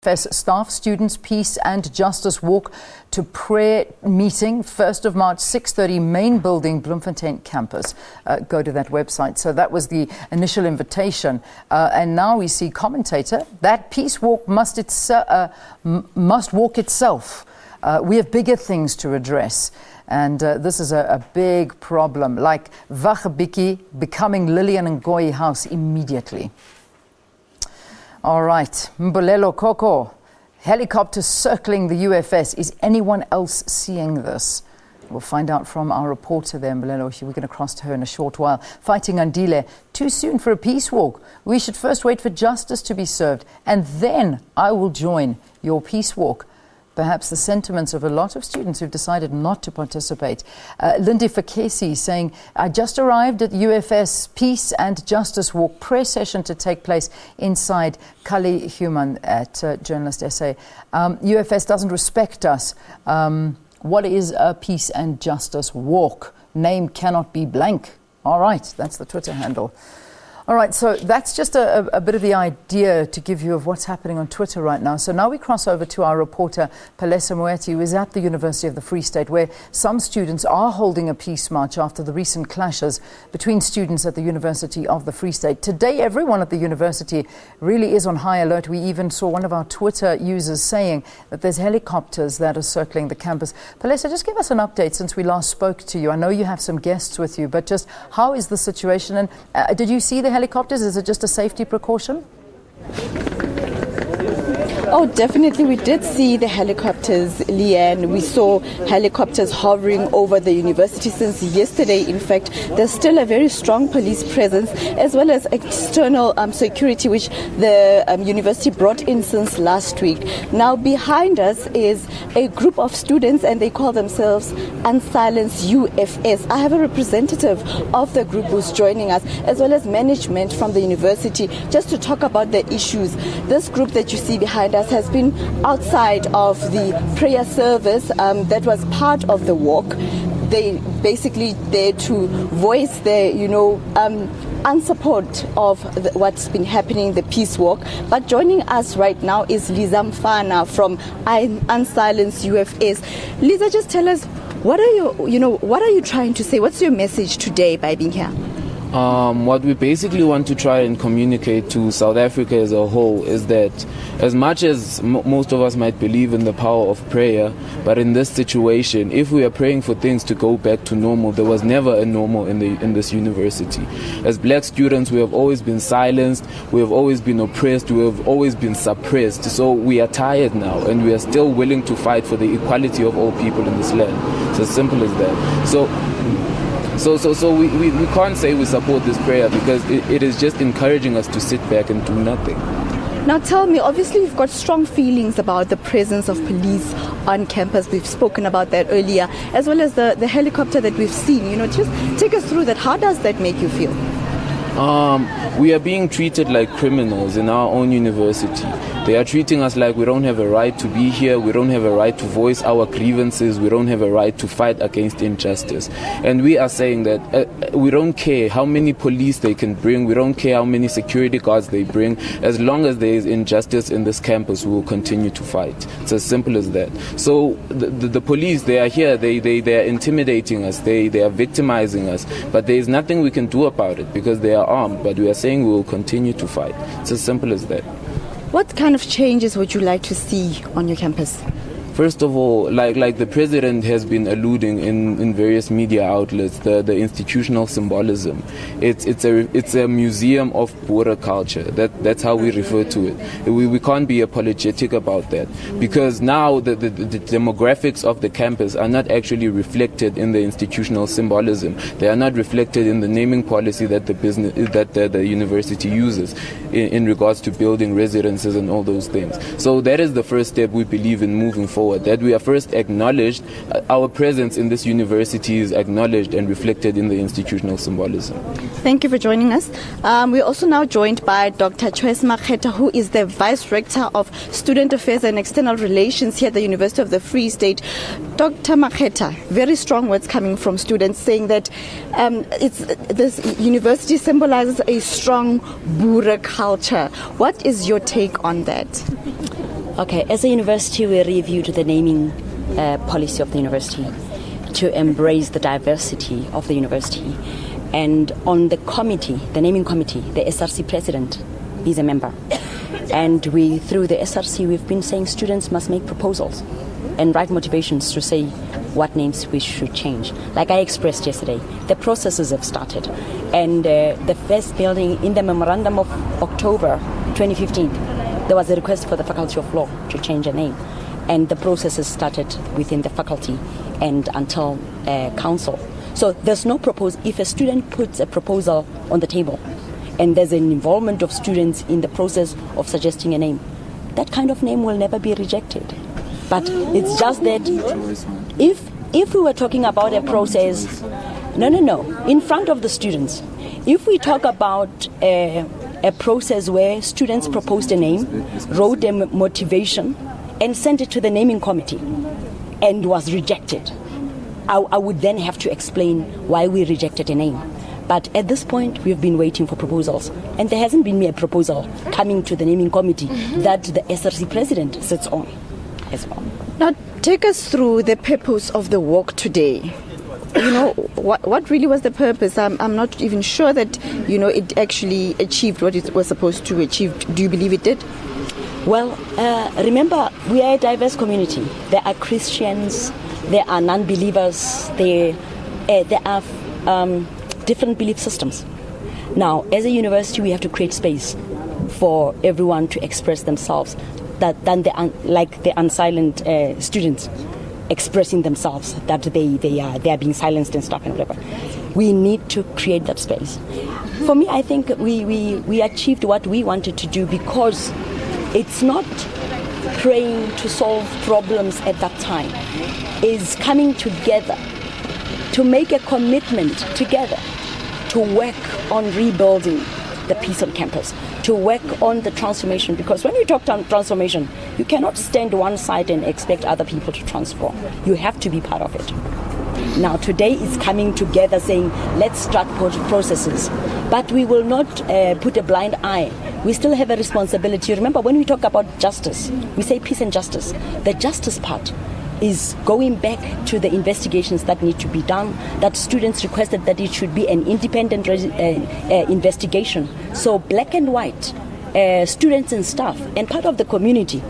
UFS Staff Students Peace and Justice Walk to Prayer meeting, 1st of March, 6:30, main building, Bloemfontein campus. Go to that website. So that was the initial invitation. And now we see commentator, that peace walk must walk itself. We have bigger things to address. And this is a big problem, like Vagebiki becoming Lillian and Ngoyi House immediately. All right, Mbulelo Koko, helicopters circling the UFS. Is anyone else seeing this? We'll find out from our reporter there, Mbulelo. We're going to cross to her in a short while. Fighting Andile, too soon for a peace walk. We should first wait for justice to be served, and then I will join your peace walk. Perhaps the sentiments of a lot of students who've decided not to participate. Lindy Fakesi saying, I just arrived at UFS Peace and Justice Walk prayer session to take place inside Kali Human at Journalist SA. UFS doesn't respect us. What is a Peace and Justice Walk? Name cannot be blank. All right, that's the Twitter handle. All right, so that's just a bit of the idea to give you of what's happening on Twitter right now. So now we cross over to our reporter, Palesa Moeti, who is at the University of the Free State, where some students are holding a peace march after the recent clashes between students at the University of the Free State. Today, everyone at the university really is on high alert. We even saw one of our Twitter users saying that there's helicopters that are circling the campus. Palesa, just give us an update since we last spoke to you. I know you have some guests with you, but just how is the situation? And did you see the helicopters? Is it just a safety precaution? Oh, definitely. We did see the helicopters, Leanne. We saw helicopters hovering over the university since yesterday. In fact, there's still a very strong police presence as well as external security, which the university brought in since last week. Now, behind us is a group of students and they call themselves Unsilence UFS. I have a representative of the group who's joining us, as well as management from the university, just to talk about the issues. This group that you see behind us has been outside of the prayer service that was part of the walk. They basically there to voice their, unsupport of what's been happening, the peace walk. But joining us right now is Liza Mfana from Unsilence UFS. Liza, just tell us, what are you trying to say? What's your message today by being here? What we basically want to try and communicate to South Africa as a whole is that as much as most of us might believe in the power of prayer, but in this situation, if we are praying for things to go back to normal, there was never a normal in this university. As black students, we have always been silenced, we have always been oppressed, we have always been suppressed. So we are tired now, and we are still willing to fight for the equality of all people in this land. It's as simple as that. So we can't say we support this prayer because it is just encouraging us to sit back and do nothing. Now tell me, obviously you've got strong feelings about the presence of police on campus. We've spoken about that earlier, as well as the helicopter that we've seen. Just take us through that. How does that make you feel? We are being treated like criminals in our own university. They are treating us like we don't have a right to be here, we don't have a right to voice our grievances, we don't have a right to fight against injustice. And we are saying that we don't care how many police they can bring, we don't care how many security guards they bring. As long as there is injustice in this campus, we will continue to fight. It's as simple as that. So the police, they are here, they are intimidating us, they are victimizing us, but there is nothing we can do about it because they are armed. But we are saying we will continue to fight. It's as simple as that. What kind of changes would you like to see on your campus? First of all, like the president has been alluding in various media outlets, the institutional symbolism. It's a museum of border culture. That's how we refer to it. We can't be apologetic about that because now the demographics of the campus are not actually reflected in the institutional symbolism. They are not reflected in the naming policy that the university uses in regards to building residences and all those things. So that is the first step we believe in moving forward. forward, that we are first acknowledged, our presence in this university is acknowledged and reflected in the institutional symbolism. Thank you for joining us. We're also now joined by Dr. Choice Makhetha, who is the Vice Rector of Student Affairs and External Relations here at the University of the Free State. Dr. Makhetha, very strong words coming from students saying that this university symbolizes a strong Boer culture. What is your take on that? Okay, as a university, we reviewed the naming policy of the university to embrace the diversity of the university. And on the committee, the naming committee, the SRC president is a member. And we, through the SRC, we've been saying students must make proposals and write motivations to say what names we should change. Like I expressed yesterday, the processes have started. And the first building in the memorandum of October 2015, there was a request for the Faculty of Law to change a name. And the processes started within the faculty and until council. So there's no proposal. If a student puts a proposal on the table and there's an involvement of students in the process of suggesting a name, that kind of name will never be rejected. But it's just that if we were talking about a process, no, in front of the students, if we talk about a process where students proposed a name, wrote a motivation, and sent it to the naming committee and was rejected, I would then have to explain why we rejected a name. But at this point, we've been waiting for proposals. And there hasn't been a proposal coming to the naming committee that the SRC president sits on as well. Now, take us through the purpose of the walk today. You know, what really was the purpose? I'm not even sure that, it actually achieved what it was supposed to achieve. Do you believe it did? Well, remember, we are a diverse community. There are Christians, there are non-believers, there are different belief systems. Now, as a university, we have to create space for everyone to express themselves, like the unsilent students expressing themselves, that they are being silenced and stuff and whatever. We need to create that space. For me, I think we achieved what we wanted to do, because it's not praying to solve problems at that time. It's coming together to make a commitment together to work on rebuilding the peace on campus, to work on the transformation. Because when you talk transformation, you cannot stand one side and expect other people to transform. You have to be part of it. Now, today is coming together saying, let's start processes. But we will not put a blind eye. We still have a responsibility. Remember, when we talk about justice, we say peace and justice. The justice part is going back to the investigations that need to be done, that students requested that it should be an independent investigation. So black and white, students and staff, and part of the community,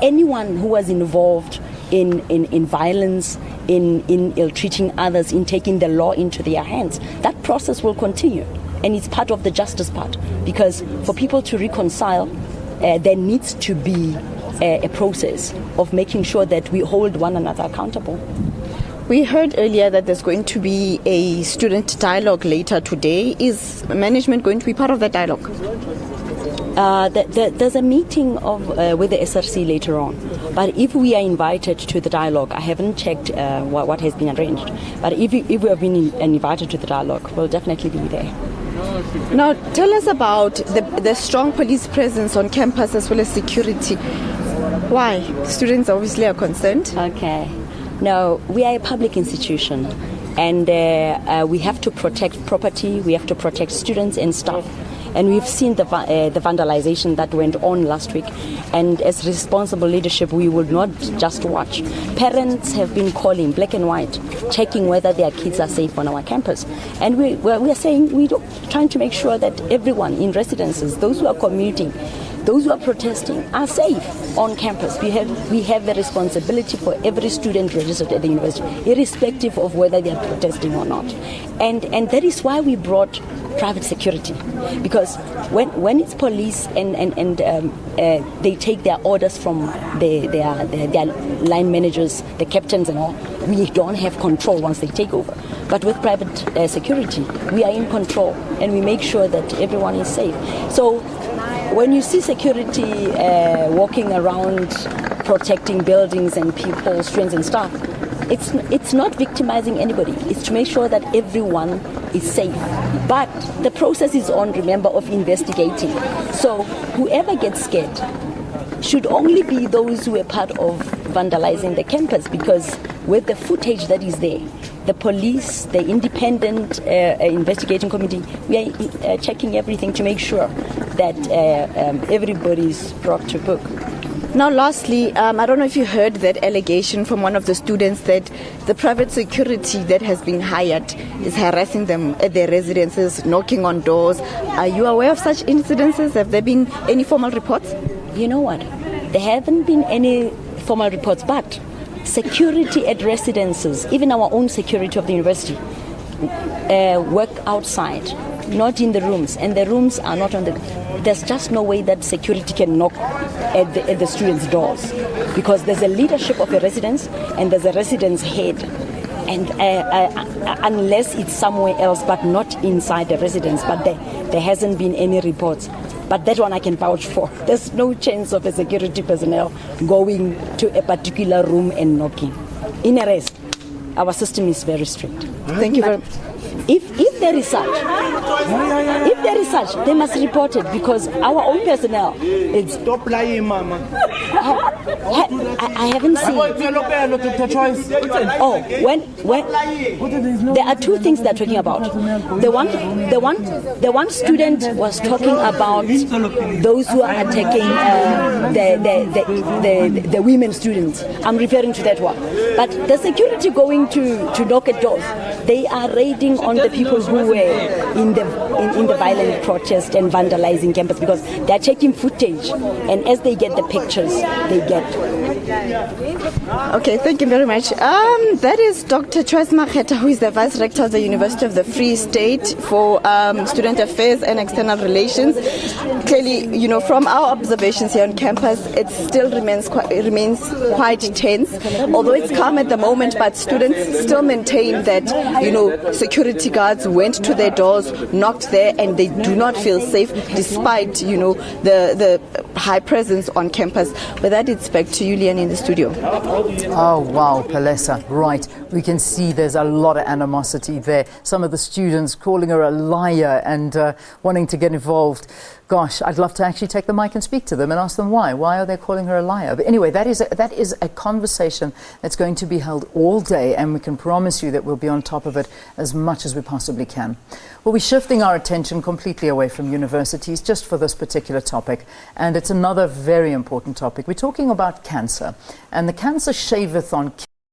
anyone who was involved in violence, in ill-treating others, in taking the law into their hands, that process will continue. And it's part of the justice part, because for people to reconcile, there needs to be a process of making sure that we hold one another accountable. We heard earlier that there's going to be a student dialogue later today. Is management going to be part of that dialogue? There's a meeting with the SRC later on. But if we are invited to the dialogue, I haven't checked what has been arranged. But if we have been invited to the dialogue, we'll definitely be there. Now, tell us about the strong police presence on campus as well as security. Why? Students obviously are concerned. Okay. No, we are a public institution, and we have to protect property, we have to protect students and staff. And we've seen the vandalization that went on last week. And as responsible leadership, we will not just watch. Parents have been calling, black and white, checking whether their kids are safe on our campus. And we are saying, trying to make sure that everyone in residences, those who are commuting, those who are protesting, are safe on campus. We have the responsibility for every student registered at the university, irrespective of whether they are protesting or not. And that is why we brought private security, because when it's police and they take their orders from their line managers, the captains and all, we don't have control once they take over. But with private security, we are in control, and we make sure that everyone is safe. So when you see security walking around protecting buildings and people, students and staff. It's not victimizing anybody. It's to make sure that everyone is safe. But the process is on, remember, of investigating. So whoever gets scared should only be those who are part of vandalizing the campus, because with the footage that is there, the police, the independent investigating committee, we are checking everything to make sure that everybody is brought to book. Now, lastly, I don't know if you heard that allegation from one of the students that the private security that has been hired is harassing them at their residences, knocking on doors. Are you aware of such incidences? Have there been any formal reports? You know what? There haven't been any formal reports, but security at residences, even our own security of the university, work outside, not in the rooms, and the rooms are not on the... There's just no way that security can knock at the students' doors, because there's a leadership of a residence and there's a residence head, and unless it's somewhere else but not inside the residence, but there hasn't been any reports. But that one I can vouch for. There's no chance of a security personnel going to a particular room and knocking. In a rest, our system is very strict. Thank you very much. If there is such, they must report it, because our own personnel. Stop lying, Mama. I haven't seen. Dr. Choice. Oh, when there are two things they're talking about. The one student was talking about those who are attacking the women students. I'm referring to that one. But the security going to knock at doors, they are raiding on the people who were in the violent protest and vandalizing campus, because they're checking footage, and as they get the pictures, they get. Okay, thank you very much. That is Dr. Choice Makhetha, who is the Vice Rector of the University of the Free State for Student Affairs and External Relations. Clearly, you know, from our observations here on campus, it still remains quite tense. Although it's calm at the moment, but students still maintain that, you know, security guards went to their doors, knocked there, and they do not feel safe despite, you know, the high presence on campus. With that, it's back to you, Leanne, in the studio. Oh, wow, Palesa. Right. We can see there's a lot of animosity there. Some of the students calling her a liar and wanting to get involved. Gosh, I'd love to actually take the mic and speak to them and ask them why. Why are they calling her a liar? But anyway, that is a conversation that's going to be held all day, and we can promise you that we'll be on top of it as much as we possibly can. Well, we're shifting our attention completely away from universities just for this particular topic, and it's another very important topic. We're talking about cancer, and the Cancer Shave-a-thon